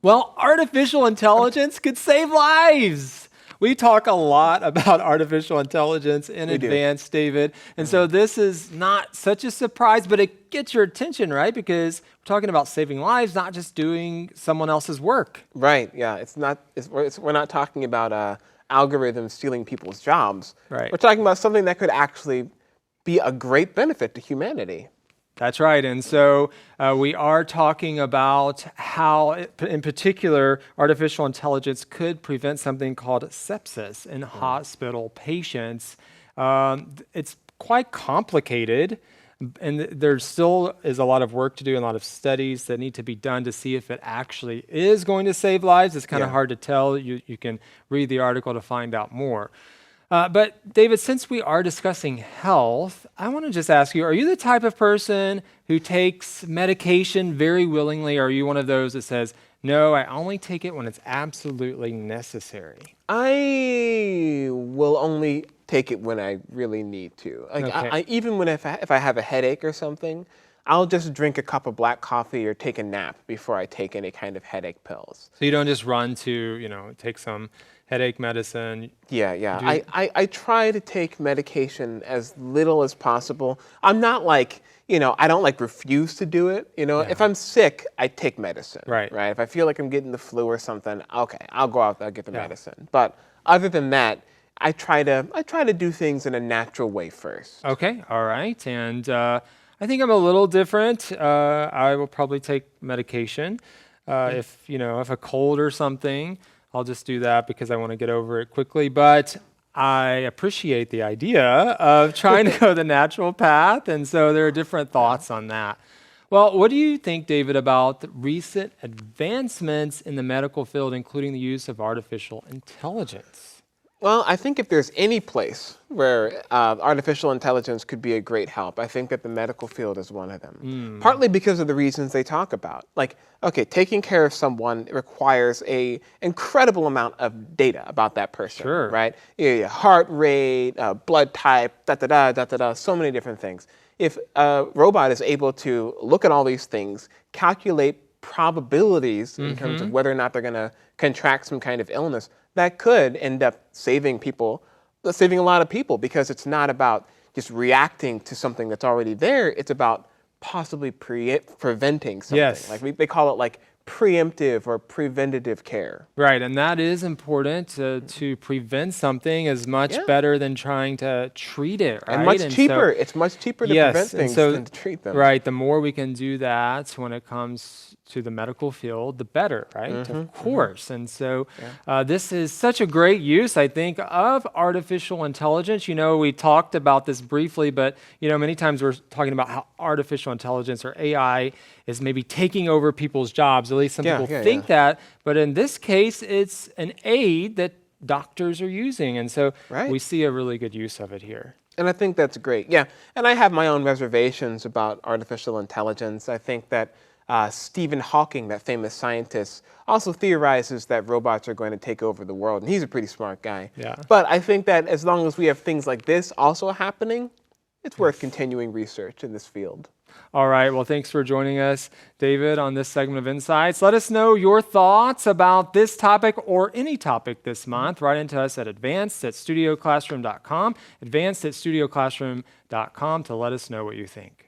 Well, artificial intelligence could save lives. We talk a lot about artificial intelligence in advance, David. And so this is not such a surprise, but it gets your attention, right? Because we're talking about saving lives, not just doing someone else's work. Right, yeah. We're not talking about algorithms stealing people's jobs. Right. We're talking about something that could actually be a great benefit to humanity. That's right. And so we are talking about how, in particular, artificial intelligence could prevent something called sepsis in hospital patients. It's quite complicated, and there still is a lot of work to do and a lot of studies that need to be done to see if it actually is going to save lives. It's kind of hard to tell. You can read the article to find out more. But David, since we are discussing health, I want to just ask you, are you the type of person who takes medication very willingly? Or are you one of those that says, no, I only take it when it's absolutely necessary? I will only take it when I really need to. Like Okay. even when if I have a headache or something, I'll just drink a cup of black coffee or take a nap before I take any kind of headache pills. So you don't just run to, take some headache medicine. Yeah. I try to take medication as little as possible. I'm not like, I don't like refuse to do it. If I'm sick, I take medicine. Right. If I feel like I'm getting the flu or something, okay, I'll go out there and get the medicine. But other than that, I try to do things in a natural way first. Okay, all right. And I think I'm a little different. I will probably take medication. If a cold or something, I'll just do that because I want to get over it quickly. But I appreciate the idea of trying to go the natural path. And so there are different thoughts on that. Well, what do you think, David, about the recent advancements in the medical field, including the use of artificial intelligence? Well, I think if there's any place where artificial intelligence could be a great help, I think that the medical field is one of them. Partly because of the reasons they talk about. Like, okay, taking care of someone requires an incredible amount of data about that person. Sure. Right? Your heart rate, blood type, so many different things. If a robot is able to look at all these things, calculate probabilities in terms of whether or not they're going to contract some kind of illness, that could end up saving a lot of people, because it's not about just reacting to something that's already there. It's about possibly preventing something. Yes. Like they call it like preemptive or preventative care. Right, and that is important to prevent something is much better than trying to treat it, right? And much cheaper. It's much cheaper to prevent things than to treat them. Right, the more we can do that when it comes to the medical field, the better, right? Of course. And so this is such a great use, I think, of artificial intelligence. We talked about this briefly, but many times we're talking about how artificial intelligence or AI is maybe taking over people's jobs. At least some people think that. But in this case, it's an aid that doctors are using. And so we see a really good use of it here. And I think that's great. Yeah. And I have my own reservations about artificial intelligence. I think that Stephen Hawking, that famous scientist, also theorizes that robots are going to take over the world. And he's a pretty smart guy. Yeah. But I think that as long as we have things like this also happening, it's worth continuing research in this field. All right. Well, thanks for joining us, David, on this segment of Insights. Let us know your thoughts about this topic or any topic this month. Write into us at advanced@studioclassroom.com, advanced@studioclassroom.com to let us know what you think.